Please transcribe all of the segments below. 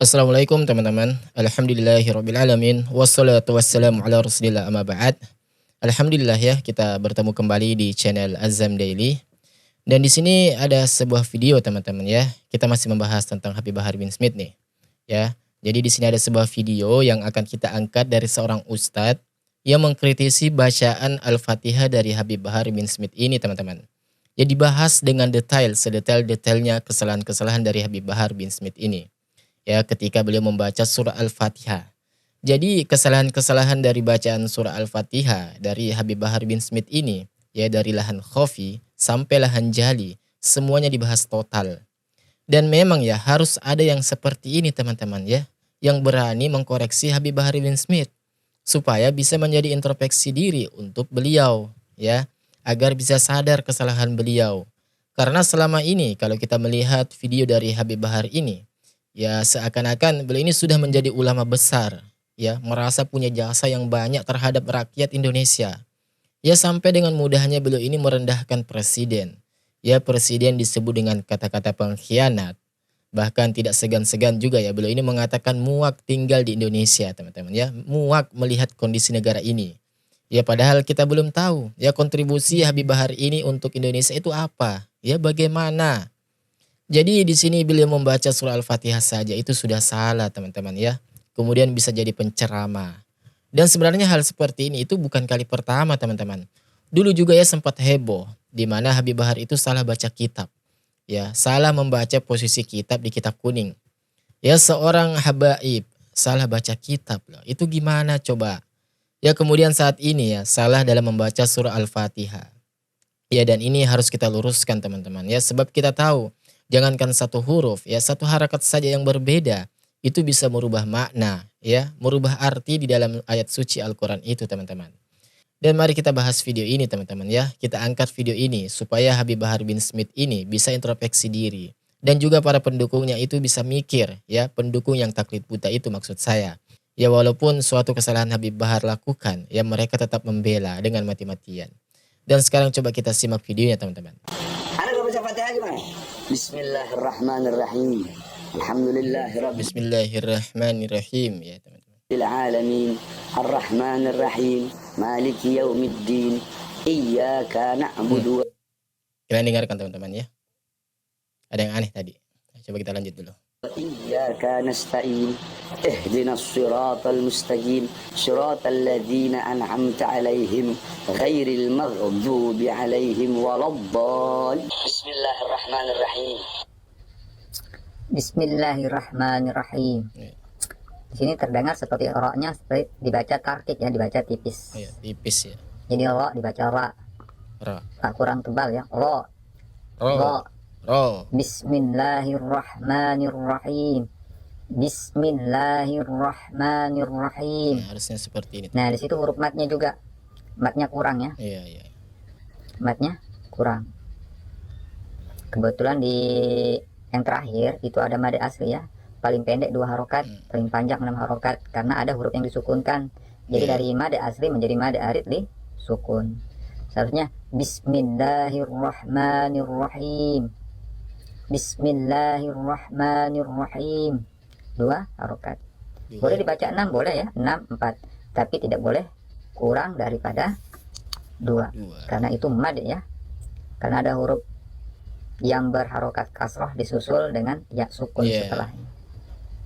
Assalamualaikum teman-teman. Alhamdulillahirrabbilalamin. Wassalatu wassalamu ala rasulillah amma ba'd. Alhamdulillah ya, kita bertemu kembali di channel Azam Daily. Dan di sini ada sebuah video teman-teman ya. Kita masih membahas tentang Habib Bahar bin Smith nih. Ya. Jadi di sini ada sebuah video yang akan kita angkat dari seorang ustadz yang mengkritisi bacaan Al-Fatihah dari Habib Bahar bin Smith ini teman-teman. Ya, dibahas dengan detail, sedetail-detailnya kesalahan-kesalahan dari Habib Bahar bin Smith ini. Ya, ketika beliau membaca surah Al-Fatihah. Jadi kesalahan-kesalahan dari bacaan surah Al-Fatihah dari Habib Bahar bin Smith ini, ya dari lahan khafi sampai lahan jali, semuanya dibahas total. Dan memang ya harus ada yang seperti ini teman-teman ya, yang berani mengkoreksi Habib Bahar bin Smith supaya bisa menjadi introspeksi diri untuk beliau ya, agar bisa sadar kesalahan beliau. Karena selama ini kalau kita melihat video dari Habib Bahar ini, ya seakan-akan beliau ini sudah menjadi ulama besar, ya merasa punya jasa yang banyak terhadap rakyat Indonesia. Ya sampai dengan mudahnya beliau ini merendahkan presiden. Ya presiden disebut dengan kata-kata pengkhianat. Bahkan tidak segan-segan juga ya beliau ini mengatakan muak tinggal di Indonesia teman-teman ya. Muak melihat kondisi negara ini. Ya padahal kita belum tahu ya kontribusi Habib Bahar ini untuk Indonesia itu apa. Ya bagaimana. Jadi di sini beliau membaca surah Al-Fatihah saja itu sudah salah teman-teman ya. Kemudian bisa jadi penceramah. Dan sebenarnya hal seperti ini itu bukan kali pertama teman-teman. Dulu juga ya sempat heboh di mana Habib Bahar itu salah baca kitab. Ya, salah membaca posisi kitab di kitab kuning. Ya seorang habaib salah baca kitab loh. Itu gimana coba? Ya kemudian saat ini ya salah dalam membaca surah Al-Fatihah. Ya dan ini harus kita luruskan teman-teman ya sebab kita tahu jangankan satu huruf ya satu harakat saja yang berbeda itu bisa merubah makna ya, merubah arti di dalam ayat suci Al-Qur'an itu teman-teman. Dan mari kita bahas video ini teman-teman ya. Kita angkat video ini supaya Habib Bahar bin Smith ini bisa introspeksi diri dan juga para pendukungnya itu bisa mikir ya, pendukung yang taklid buta itu maksud saya. Ya walaupun suatu kesalahan Habib Bahar lakukan, ya mereka tetap membela dengan mati-matian. Dan sekarang coba kita simak videonya teman-teman. Bismillahirrahmanirrahim. Bismillahirrahmanirrahim ya teman-teman. Alamin, Ar-Rahmanir-Rahim, Maliki Yaumiddin, Iyyaka na'budu. Kita dengarkan teman-teman ya. Ada yang aneh tadi. Coba kita lanjut dulu. Iyyaka nasta'in, ihdinas siratal mustaqim, siratal ladzina an'amta 'alaihim, ghairil maghdubi 'alaihim waladdallin. Bismillahirrahmanirrahim. Bismillahirrahmanirrahim. Di sini terdengar seperti ro-nya seperti dibaca tarkik ya, dibaca tipis. Iya, tipis ya. Jadi ro dibaca ra. Kurang tebal ya. Ro. Bismillahirrahmanirrahim. Bismillahirrahmanirrahim. Nah, harusnya seperti ini. Nah, di situ huruf matnya juga. Matnya kurang ya. Iya. Matnya kurang. Kebetulan di yang terakhir itu ada mad asli ya. Paling pendek 2 harokat, paling panjang 6 harokat karena ada huruf yang disukunkan. Jadi dari mad asli menjadi mad arid di sukun. Seharusnya Bismillahirrahmanirrahim. Bismillahirrahmanirrahim. 2 harokat. Boleh dibaca 6 boleh ya, 6 4, tapi tidak boleh kurang daripada 2. Karena itu mad ya. Karena ada huruf yang berharokat kasroh disusul dengan ya sukun setelahnya.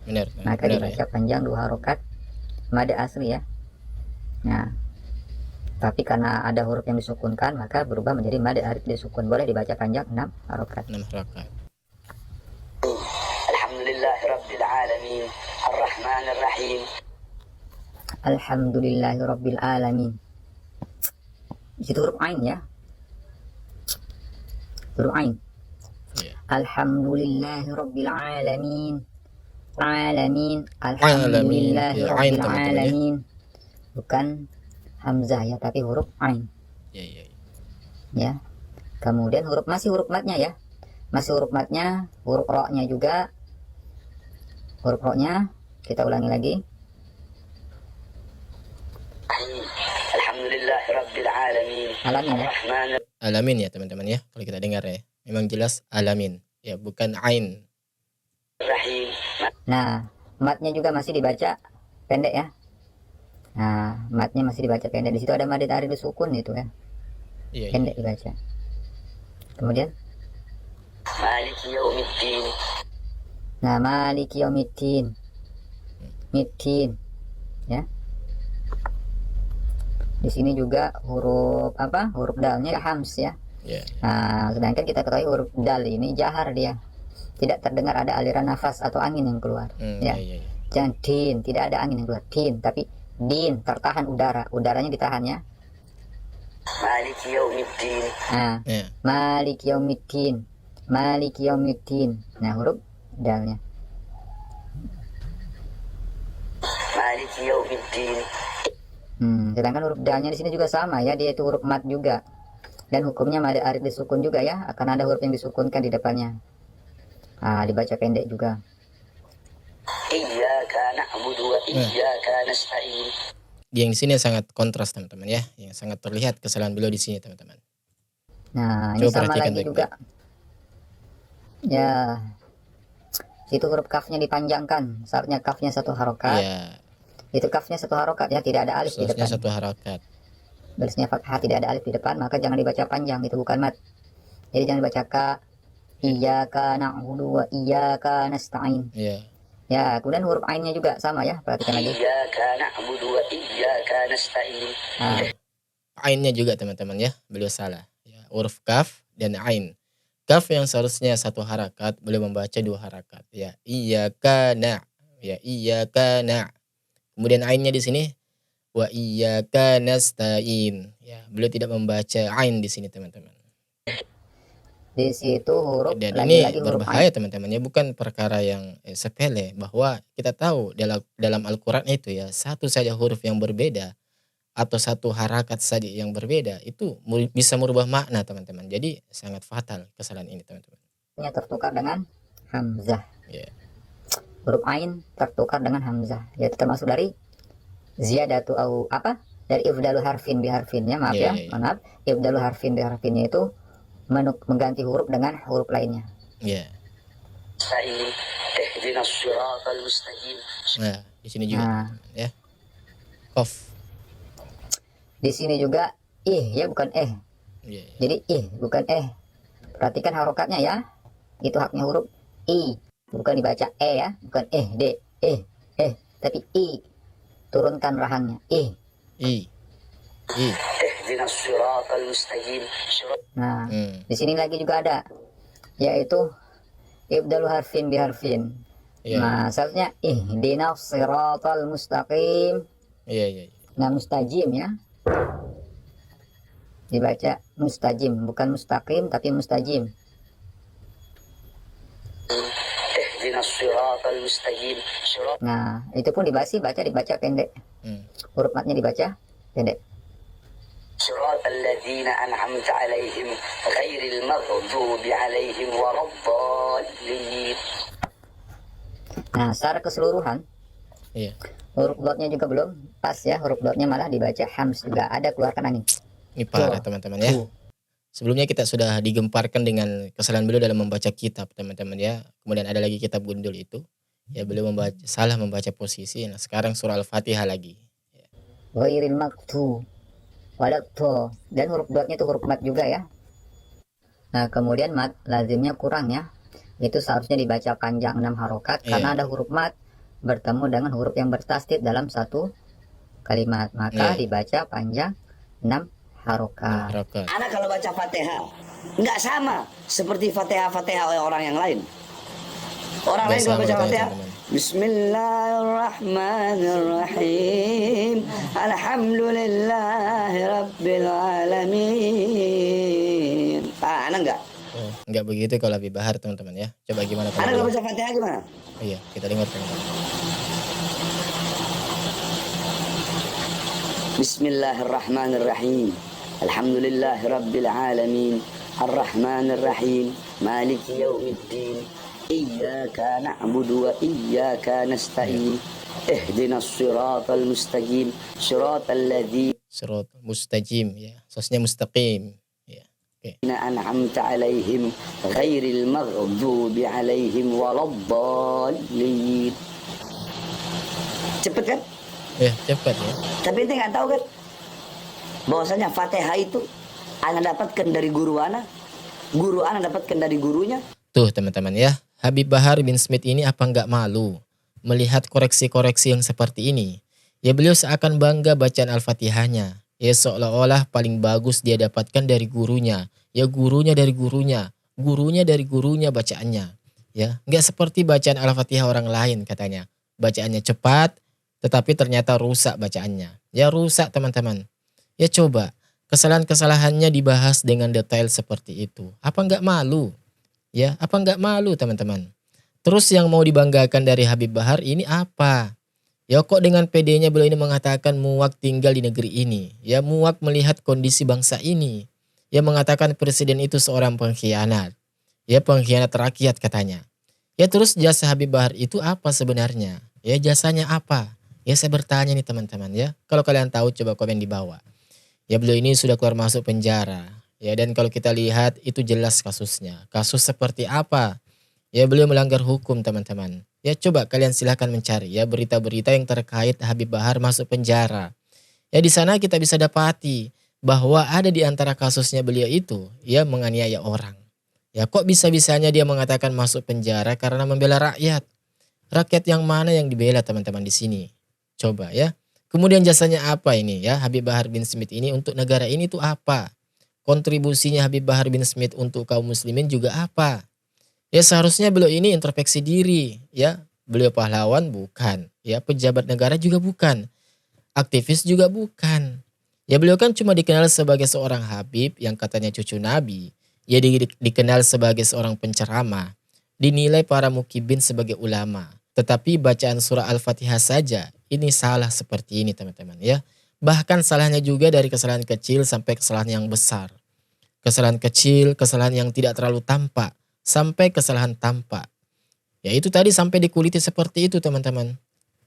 Benar. Maka dibaca panjang 2 harokat mad asli ya. Nah, tapi karena ada huruf yang disukunkan maka berubah menjadi mad arid disukun. Boleh dibaca panjang 6 harokat. 6 harokat. Alhamdulillahirabbil alamin, Ar-Rahmanir-Rahim. Alhamdulillahirabbil alamin. Itu huruf ain ya. Huruf ain. Alhamdulillahirabbil alamin. Alamin, alhamdulillahirabbil alamin. Bukan hamzah ya, tapi huruf ain. Ya. Kemudian masih huruf matnya ya. Masih huruf matnya, huruf ro-nya juga. Huruf ro-nya kita ulangi lagi. Alhamdulillahirabbil alamin. Alamin ya. Alamin ya teman-teman ya. Kalau kita dengar ya, memang jelas alamin. Ya, bukan ain. Rahim. Nah, matnya juga masih dibaca pendek ya. Nah, matnya masih dibaca pendek. Di situ ada mad arid sukun itu ya. Iya, iya. Pendek dibaca. Kemudian مالك يوم الدين nah maliki yaumiddin. Middin ya. Di sini juga huruf apa? Huruf dalnya hams ya. Iya. Nah, sedangkan kita ketahui huruf dal ini jahar dia. Tidak terdengar ada aliran nafas atau angin yang keluar. Iya, Ya. iya, iya. Jangan din, tidak ada angin yang keluar. Din, tapi din tertahan udara. Udaranya ditahan ya. مالك يوم الدين Nah, Iya. maliki yaumiddin. Maliki yaumiddin. Nah, huruf dalnya. مالك يوم الدين Sedangkan huruf dalnya di sini juga sama ya, dia itu huruf mat juga. Dan hukumnya mad arid disukun juga ya, akan ada huruf yang disukunkan di depannya. Ah, dibaca pendek juga. إياك نعبد وإياك نستعين Yang di sini sangat kontras teman-teman ya, yang sangat terlihat kesalahan beliau di sini teman-teman. Nah, ini Coba sama perhatikan lagi juga. Ya, itu huruf kafnya dipanjangkan. Seharusnya kafnya satu harokat. Iya, Itu kafnya satu harokat ya, tidak ada alif di seharusnya depan. satu harakat. Barisnya fathah, tidak ada alif di depan, maka jangan dibaca panjang, itu bukan mat. Jadi jangan dibaca ka. Iyyaka na'budu wa iyyaka nasta'in. Iya. Ya, kemudian huruf ainnya juga sama ya, perhatikan lagi. إياك نعبد وإياك نستعين Nah, Ainnya juga teman-teman ya, beliau salah. Ya, huruf kaf dan ain. Kaf yang seharusnya satu harakat, beliau membaca dua harakat. Ya, iyyaka na. Ya, iyyaka na. Kemudian ainnya di sini wa iyyaka nasta'in. Ya, beliau tidak membaca ain di sini teman-teman. di situ huruf Dan ini lagi-lagi huruf berbahaya teman-teman ya, bukan perkara yang sepele, bahwa kita tahu dalam Al-Qur'an itu ya, satu saja huruf yang berbeda atau satu harakat saja yang berbeda itu bisa merubah makna teman-teman. Jadi sangat fatal kesalahan ini teman-teman. ainnya tertukar dengan hamzah. Ya. Huruf ain tertukar dengan hamzah. Yaitu termasuk dari ziyadatu au apa? Dari ibdalu harfin bi harfinnya, maaf Iya, ya. iya, iya. Maaf. Ibdalu harfin bi harfinnya itu mengganti huruf dengan huruf lainnya. Ya. نستعين اهدنا الصراط المستقيم Nah, di sini juga Nah, ya. Qaf. di sini juga ya bukan Iya, iya. Jadi bukan Perhatikan harokatnya ya. Itu haknya huruf i. Bukan dibaca ya, bukan tapi i. Turunkan rahangnya. I. I. اهدنا الصراط المستقيم Nah, Hmm. di sini lagi juga ada, yaitu ibdalu harfin bi harfin. Iya, Nah, seharusnya ihdinas siratal mustaqim. iya, iya. Nah, mustajim ya. Dibaca mustajim, bukan mustaqim tapi mustajim. اهدنا الصراط المستقيم صراط Nah, itu pun dibaca pendek. Hmm. Huruf matnya dibaca pendek. صراط الذين أنعمت عليهم غير المغضوب عليهم ولا الضالين Nah, secara keseluruhan Iya. huruf dotnya juga belum pas ya. Huruf dotnya malah dibaca hams juga, ada keluarkan angin. Ini parah Tuh. teman-teman ya. Sebelumnya kita sudah digemparkan dengan kesalahan beliau dalam membaca kitab teman-teman ya. Kemudian ada lagi kitab gundul itu. Ya, beliau salah membaca posisi. Nah, sekarang surah Al-Fatihah lagi. Ghairil maktub waladh. Dan huruf dotnya itu huruf mat juga ya. Nah, kemudian mat lazimnya kurang ya. Itu seharusnya dibaca panjang 6 harokat karena ada huruf mat bertemu dengan huruf yang bertasdid dalam satu kalimat, maka dibaca panjang 6 harokat. Harakat. Anak kalau baca Fatihah nggak sama seperti Fatihah oleh orang yang lain. Orang Nggak lain kalau sama baca katanya, Fatihah, teman-teman. Bismillahirrahmanirrahim, Alhamdulillahi Rabbil Alamin. Anak enggak? Enggak begitu kalau Habib Bahar teman-teman ya. Coba gimana kalau Anak kalau beliau? baca Fatihah gimana? Iya, kita dengar teman-teman. Bismillahirrahmanirrahim. Alhamdulillahi Rabbil Alamin. Ar-Rahmanir-Rahim. Maliki yaumiddin. Iyyaka na'budu wa iyyaka nasta'in. Ihdinas siratal mustaqim. Siratal ladzina Surat mustajim ya. Sosnya mustaqim. Ya. Oke. an'amta 'alaihim ghairil maghdubi 'alaihim waladdallin. Cepet kan? Ya, cepat ya. Tapi ente nggak tahu kan bahwasanya Fatihah itu ana dapatkan dari guru ana dapatkan dari gurunya. Tuh teman-teman ya, Habib Bahar bin Smith ini apa nggak malu melihat koreksi-koreksi yang seperti ini? Ya beliau seakan bangga bacaan Al-Fatihahnya. Ya seolah-olah paling bagus dia dapatkan dari gurunya. Ya gurunya dari gurunya, gurunya dari gurunya bacaannya. Ya, nggak seperti bacaan Al-Fatihah orang lain katanya. Bacaannya cepat, tetapi ternyata rusak bacaannya. Ya rusak teman-teman. Ya coba, kesalahan-kesalahannya dibahas dengan detail seperti itu. Apa nggak malu? Ya, apa nggak malu teman-teman? Terus yang mau dibanggakan dari Habib Bahar ini apa? Ya kok dengan PD-nya beliau ini mengatakan muak tinggal di negeri ini. Ya muak melihat kondisi bangsa ini. Ya mengatakan presiden itu seorang pengkhianat. Ya pengkhianat rakyat katanya. Ya terus jasa Habib Bahar itu apa sebenarnya? Ya jasanya apa? Ya saya bertanya nih teman-teman ya. Kalau kalian tahu coba komen di bawah. Ya beliau ini sudah keluar masuk penjara. Ya dan kalau kita lihat itu jelas kasusnya. Kasus seperti apa? Ya beliau melanggar hukum teman-teman. Ya coba kalian silahkan mencari ya berita-berita yang terkait Habib Bahar masuk penjara. Ya di sana kita bisa dapati bahwa ada di antara kasusnya beliau itu ya menganiaya orang. Ya kok bisa-bisanya dia mengatakan masuk penjara karena membela rakyat. Rakyat yang mana yang dibela teman-teman di sini? Coba ya. Kemudian jasanya apa ini ya Habib Bahar bin Smith ini untuk negara ini tuh apa? Kontribusinya Habib Bahar bin Smith untuk kaum muslimin juga apa? Ya seharusnya beliau ini introspeksi diri ya. Beliau pahlawan bukan, ya pejabat negara juga bukan, aktivis juga bukan. Ya beliau kan cuma dikenal sebagai seorang habib yang katanya cucu nabi. Ya dikenal sebagai seorang penceramah. Dinilai para mukibin sebagai ulama. Tetapi bacaan surah Al-Fatihah saja ini salah seperti ini teman-teman ya. Bahkan salahnya juga dari kesalahan kecil sampai kesalahan yang besar. Kesalahan kecil, kesalahan yang tidak terlalu tampak, sampai kesalahan tampak. Ya itu tadi sampai dikuliti seperti itu teman-teman.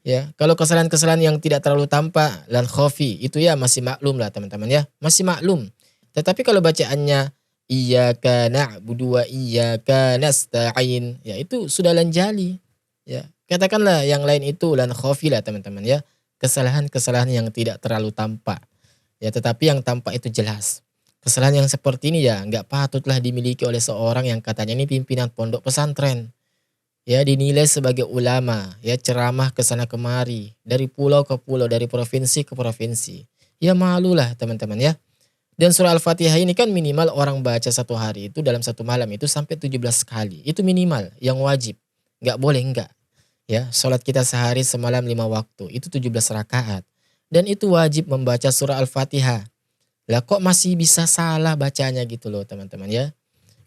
Ya, kalau kesalahan-kesalahan yang tidak terlalu tampak lan khofi itu ya masih maklum lah teman-teman ya, masih maklum. Tetapi kalau bacaannya iyyaka na'budu wa iyyaka nasta'in, ya itu sudah lan jali. Ya, katakanlah yang lain itu lan khofi lah teman-teman ya. Kesalahan-kesalahan yang tidak terlalu tampak. Ya, tetapi yang tampak itu jelas. Kesalahan yang seperti ini ya nggak patutlah dimiliki oleh seorang yang katanya ini pimpinan pondok pesantren. Ya dinilai sebagai ulama, ya ceramah ke sana kemari, dari pulau ke pulau, dari provinsi ke provinsi. Ya malulah teman-teman ya. Dan surah Al-Fatihah ini kan minimal orang baca satu hari itu dalam satu malam itu sampai 17 kali. Itu minimal yang wajib. Nggak boleh enggak. Ya, sholat kita sehari semalam 5 waktu, itu 17 rakaat. Dan itu wajib membaca surah Al-Fatihah. Lah kok masih bisa salah bacanya gitu loh teman-teman ya.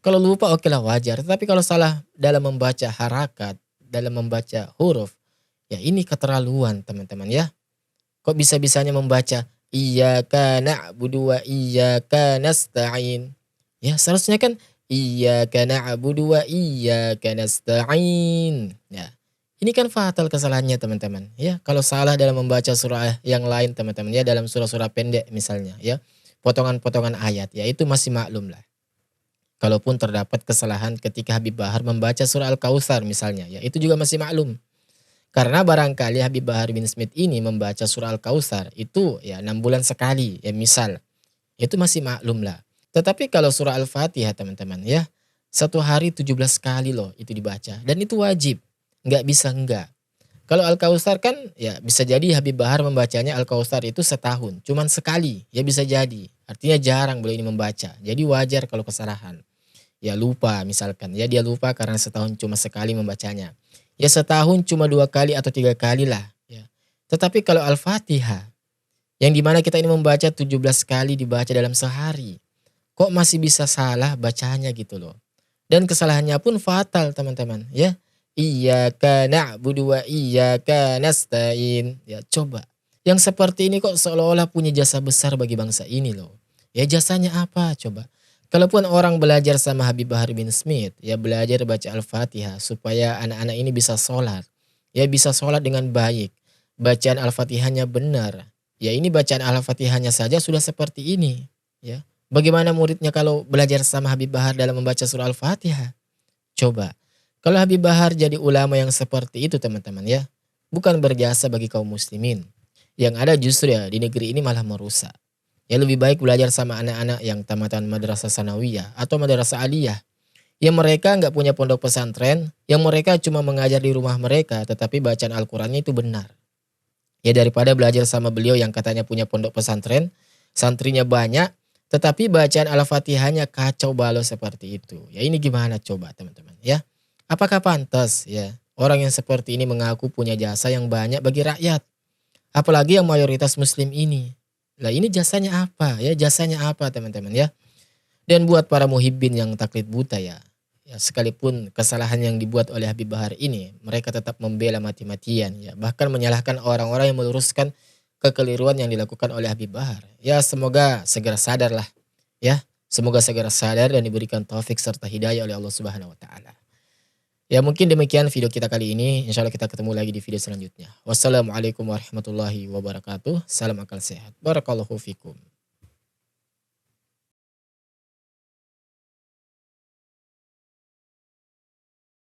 Kalau lupa oke lah wajar, tapi kalau salah dalam membaca harakat, dalam membaca huruf, ya ini keterlaluan teman-teman ya. Kok bisa-bisanya membaca iyyaka na'budu wa iyyaka nasta'in. Ya seharusnya kan iyyaka na'budu wa iyyaka nasta'in. Ya. Ini kan fatal kesalahannya teman-teman ya. Kalau salah dalam membaca surah yang lain teman-teman ya, dalam surah-surah pendek misalnya ya, potongan-potongan ayat ya itu masih maklum lah. Kalaupun terdapat kesalahan ketika Habib Bahar membaca surah Al-Kautsar misalnya, ya itu juga masih maklum. Karena barangkali Habib Bahar bin Smith ini membaca surah Al-Kautsar itu ya 6 bulan sekali, ya misal. Itu masih maklum lah. Tetapi kalau surah Al-Fatihah teman-teman ya, satu hari 17 kali loh itu dibaca. Dan itu wajib, nggak bisa enggak. Kalau Al-Kautsar kan ya bisa jadi Habib Bahar membacanya Al-Kautsar itu setahun, cuman sekali, ya bisa jadi. Artinya jarang beliau ini membaca. Jadi wajar kalau kesalahan. Ya lupa misalkan. Ya dia lupa karena setahun cuma sekali membacanya. Ya setahun cuma 2 kali atau 3 kali lah. Ya. Tetapi kalau Al-Fatihah. Yang dimana kita ini membaca 17 kali dibaca dalam sehari. Kok masih bisa salah bacanya gitu loh. Dan kesalahannya pun fatal teman-teman. Ya. Iyyaka na'budu wa iyyaka nasta'in. Ya coba. Yang seperti ini kok seolah-olah punya jasa besar bagi bangsa ini loh. Ya jasanya apa coba? Kalaupun orang belajar sama Habib Bahar bin Smith, ya belajar baca Al-Fatihah supaya anak-anak ini bisa sholat. Ya bisa sholat dengan baik. Bacaan Al-Fatihahnya benar. Ya ini bacaan Al-Fatihahnya saja sudah seperti ini. Ya. Bagaimana muridnya kalau belajar sama Habib Bahar dalam membaca surah Al-Fatihah? Coba. Kalau Habib Bahar jadi ulama yang seperti itu teman-teman ya. bukan berjasa bagi kaum muslimin. Yang ada justru ya di negeri ini malah merusak. Ya lebih baik belajar sama anak-anak yang tamatan madrasah sanawiyah atau madrasah aliyah. Yang mereka nggak punya pondok pesantren, yang mereka cuma mengajar di rumah mereka, tetapi bacaan Al-Qurannya itu benar. Ya daripada belajar sama beliau yang katanya punya pondok pesantren, santrinya banyak, tetapi bacaan Al-Fatihahnya kacau balau seperti itu. Ya ini gimana coba teman-teman ya. Apakah pantas ya orang yang seperti ini mengaku punya jasa yang banyak bagi rakyat? Apalagi yang mayoritas muslim ini. Lah ini jasanya apa ya? Jasanya apa teman-teman ya? Dan buat para muhibbin yang taklid buta ya, sekalipun kesalahan yang dibuat oleh Habib Bahar ini, mereka tetap membela mati-matian ya, bahkan menyalahkan orang-orang yang meluruskan kekeliruan yang dilakukan oleh Habib Bahar. Ya semoga segera sadar lah ya, semoga segera sadar dan diberikan taufik serta hidayah oleh Allah Subhanahu wa taala. Ya mungkin demikian video kita kali ini. Insya Allah kita ketemu lagi di video selanjutnya. Wassalamualaikum warahmatullahi wabarakatuh. Salam akal sehat. Barakallahu fikum.